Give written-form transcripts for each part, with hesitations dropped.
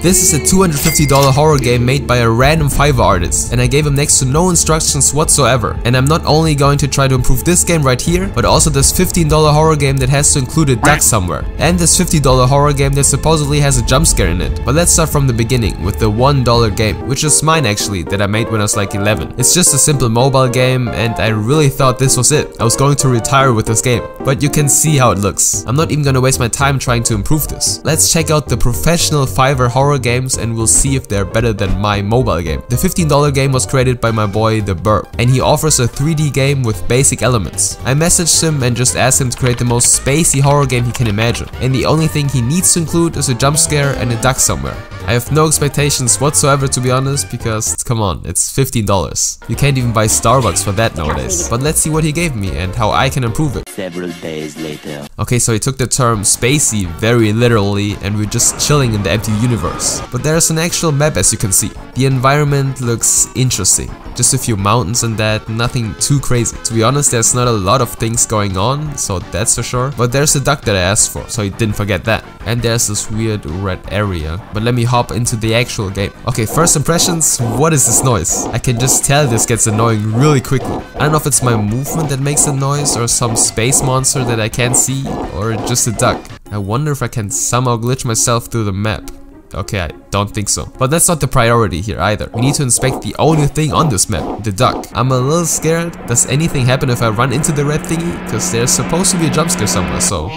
This is a $250 horror game made by a random Fiverr artist, and I gave him next to no instructions whatsoever. And I'm not only going to try to improve this game right here, but also this $15 horror game that has to include a duck somewhere, and this $50 horror game that supposedly has a jump scare in it. But let's start from the beginning with the $1 game, which is mine actually, that I made when I was like 11. It's just a simple mobile game, and I really thought this was it. I was going to retire with this game, but you can see how it looks. I'm not even gonna waste my time trying to improve this. Let's check out the professional Fiverr horror games and we'll see if they're better than my mobile game. The $15 game was created by my boy The Burp, and he offers a 3D game with basic elements. I messaged him and just asked him to create the most spacey horror game he can imagine, and the only thing he needs to include is a jump scare and a duck somewhere. I have no expectations whatsoever, to be honest, because come on, it's $15. You can't even buy Starbucks for that nowadays. But let's see what he gave me and how I can improve it. Several days later. Okay, so he took the term spacey very literally, and we're just chilling in the empty universe. But there's an actual map, as you can see. The environment looks interesting. Just a few mountains and that, nothing too crazy. To be honest, there's not a lot of things going on, so that's for sure. But there's a duck that I asked for, so he didn't forget that. And there's this weird red area. But let me hop into the actual game. Okay, first impressions, what is this noise? I can just tell this gets annoying really quickly. I don't know if it's my movement that makes the noise, or some space monster that I can't see, or just a duck. I wonder if I can somehow glitch myself through the map. Okay, I don't think so. But that's not the priority here either. We need to inspect the only thing on this map, the duck. I'm a little scared. Does anything happen if I run into the red thingy? Because there's supposed to be a jump scare somewhere, so...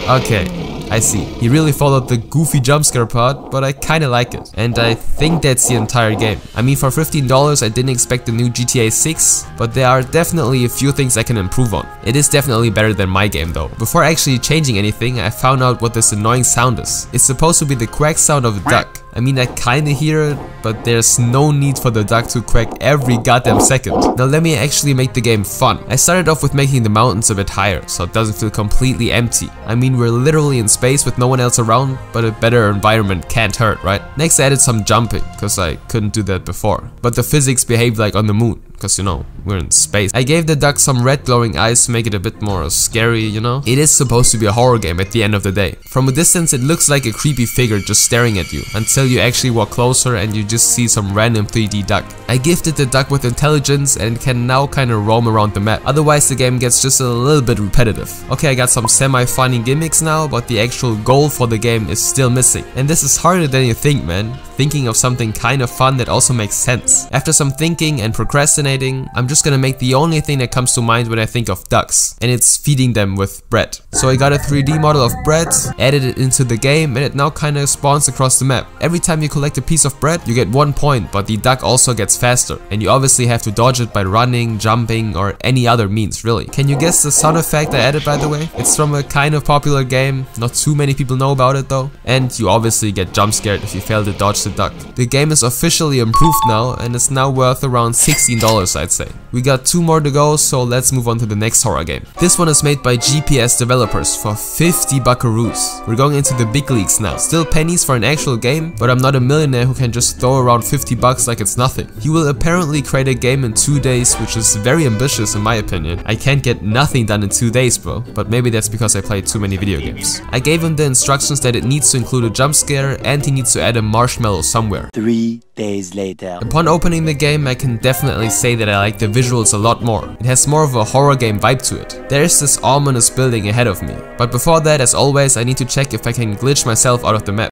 Okay, I see. He really followed the goofy jump scare part, but I kinda like it. And I think that's the entire game. I mean, for $15 I didn't expect the new GTA 6, but there are definitely a few things I can improve on. It is definitely better than my game though. Before actually changing anything, I found out what this annoying sound is. It's supposed to be the quack sound of a duck. I mean, I kinda hear it, but there's no need for the duck to quack every goddamn second. Now let me actually make the game fun. I started off with making the mountains a bit higher, so it doesn't feel completely empty. I mean, we're literally in space with no one else around, but a better environment can't hurt, right? Next I added some jumping, cause I couldn't do that before. But the physics behave like on the moon, cause you know, we're in space. I gave the duck some red glowing eyes to make it a bit more scary, you know? It is supposed to be a horror game at the end of the day. From a distance it looks like a creepy figure just staring at you, until you actually walk closer and you just see some random 3D duck. I gifted the duck with intelligence and can now kinda roam around the map. Otherwise the game gets just a little bit repetitive. Okay, I got some semi-funny gimmicks now, but the actual goal for the game is still missing. And this is harder than you think, man. Thinking of something kind of fun that also makes sense. After some thinking and procrastinating, I'm just gonna make the only thing that comes to mind when I think of ducks, and it's feeding them with bread. So I got a 3D model of bread, added it into the game, and it now kinda spawns across the map. Every time you collect a piece of bread, you get 1 point, but the duck also gets faster, and you obviously have to dodge it by running, jumping, or any other means, really. Can you guess the sound effect I added, by the way? It's from a kind of popular game, not too many people know about it though, and you obviously get jump scared if you fail to dodge the duck. The game is officially improved now, and it's now worth around $16, I'd say. We got 2 more to go, so let's move on to the next horror game. This one is made by GPS developers for 50 buckaroos. We're going into the big leagues now. Still pennies for an actual game, but I'm not a millionaire who can just throw around 50 bucks like it's nothing. He will apparently create a game in 2 days, which is very ambitious in my opinion. I can't get nothing done in 2 days, bro, but maybe that's because I played too many video games. I gave him the instructions that it needs to include a jump scare and he needs to add a marshmallow somewhere. 3 days later. Upon opening the game, I can definitely say that I like the visuals a lot more. It has more of a horror game vibe to it. There is this ominous building ahead of me, but before that, as always, I need to check if I can glitch myself out of the map.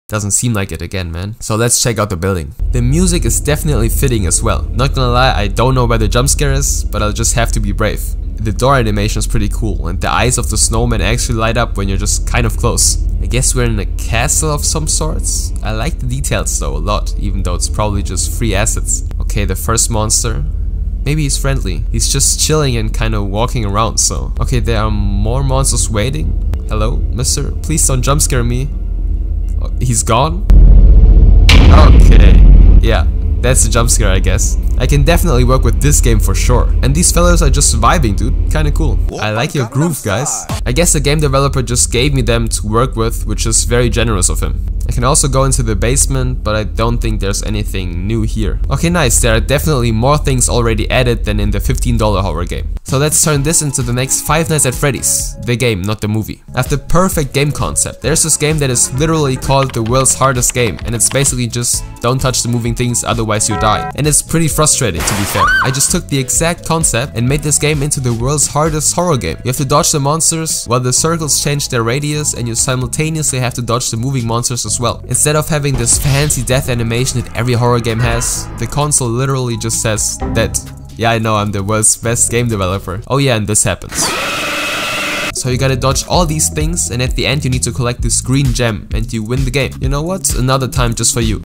Doesn't seem like it again, man. So let's check out the building. The music is definitely fitting as well. Not gonna lie, I don't know where the jump scare is, but I'll just have to be brave. The door animation is pretty cool, and the eyes of the snowman actually light up when you're just kind of close. I guess we're in a castle of some sorts. I like the details though a lot, even though it's probably just free assets. Okay, the first monster. Maybe he's friendly. He's just chilling and kind of walking around, so... Okay, there are more monsters waiting. Hello, mister? Please don't jump scare me. Oh, he's gone? Okay. Yeah, that's the jump scare, I guess. I can definitely work with this game for sure. And these fellas are just surviving, dude. Kinda cool. I like your groove, guys. I guess the game developer just gave me them to work with, which is very generous of him. I can also go into the basement, but I don't think there's anything new here. Okay, nice. There are definitely more things already added than in the $15 horror game. So let's turn this into the next Five Nights at Freddy's. The game, not the movie. I have the perfect game concept. There's this game that is literally called the world's hardest game, and it's basically just don't touch the moving things, otherwise you die. And it's pretty frustrating, to be fair. I just took the exact concept and made this game into the world's hardest horror game. You have to dodge the monsters while the circles change their radius, and you simultaneously have to dodge the moving monsters as well. Instead of having this fancy death animation that every horror game has, the console literally just says dead. Yeah, I know, I'm the world's best game developer. Oh yeah, and this happens. So you gotta dodge all these things, and at the end you need to collect this green gem and you win the game. You know what? Another time just for you.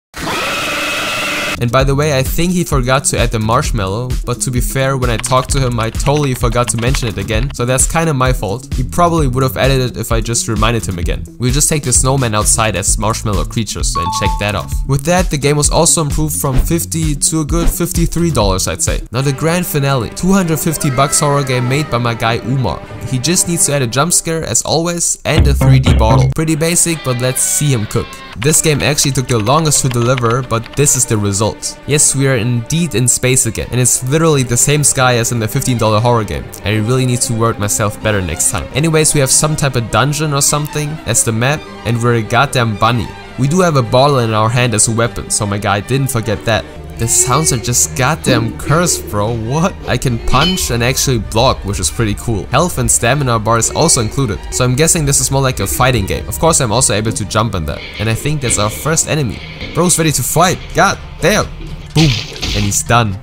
And by the way, I think he forgot to add the marshmallow, but to be fair, when I talked to him, I totally forgot to mention it again, so that's kinda my fault. He probably would have added it if I just reminded him again. We'll just take the snowman outside as marshmallow creatures and check that off. With that, the game was also improved from $50 to a good $53, I'd say. Now the grand finale, 250 bucks horror game made by my guy Umar. He just needs to add a jump scare as always and a 3D bottle. Pretty basic, but let's see him cook. This game actually took the longest to deliver, but this is the result. Yes, we are indeed in space again, and it's literally the same sky as in the $15 horror game. I really need to word myself better next time. Anyways, we have some type of dungeon or something as the map, and we're a goddamn bunny. We do have a bottle in our hand as a weapon, so my guy didn't forget that. The sounds are just goddamn cursed, bro. What? I can punch and actually block, which is pretty cool. Health and stamina bar is also included, so I'm guessing this is more like a fighting game. Of course, I'm also able to jump on that, and I think that's our first enemy. Bro's ready to fight. God damn. Boom. And he's done.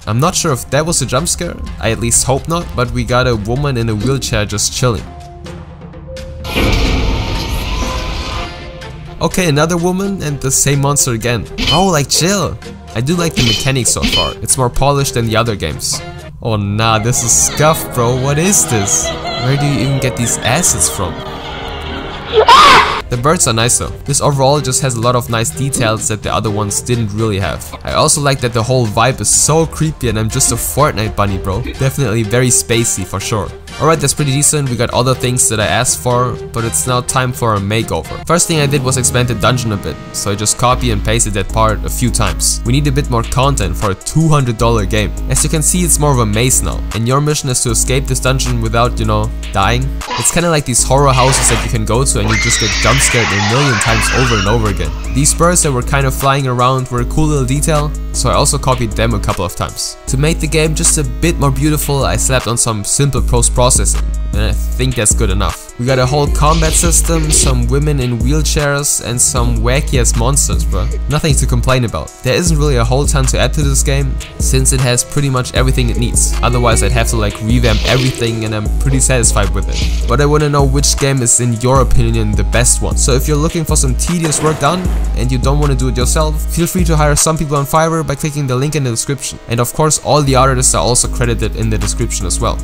I'm not sure if that was a jump scare. I at least hope not, but we got a woman in a wheelchair just chilling. Okay, another woman and the same monster again. Oh, like chill. I do like the mechanics so far. It's more polished than the other games. Oh nah, this is scuffed, bro. What is this? Where do you even get these assets from? The birds are nice though. This overall just has a lot of nice details that the other ones didn't really have. I also like that the whole vibe is so creepy and I'm just a Fortnite bunny, bro. Definitely very spacey for sure. Alright, that's pretty decent. We got all the things that I asked for, but it's now time for a makeover. First thing I did was expand the dungeon a bit, so I just copy and pasted that part a few times. We need a bit more content for a $200 game. As you can see, it's more of a maze now, and your mission is to escape this dungeon without, you know, dying. It's kinda like these horror houses that you can go to and you just get jump scared a million times over and over again. These birds that were kind of flying around were a cool little detail, so I also copied them a couple of times. To make the game just a bit more beautiful, I slapped on some simple post-processing, and I think that's good enough. We got a whole combat system, some women in wheelchairs, and some wacky ass monsters, bro. Nothing to complain about. There isn't really a whole ton to add to this game, since it has pretty much everything it needs. Otherwise I'd have to like revamp everything, and I'm pretty satisfied with it. But I wanna know which game is in your opinion the best one. So if you're looking for some tedious work done, and you don't want to do it yourself, feel free to hire some people on Fiverr by clicking the link in the description. And of course all the artists are also credited in the description as well.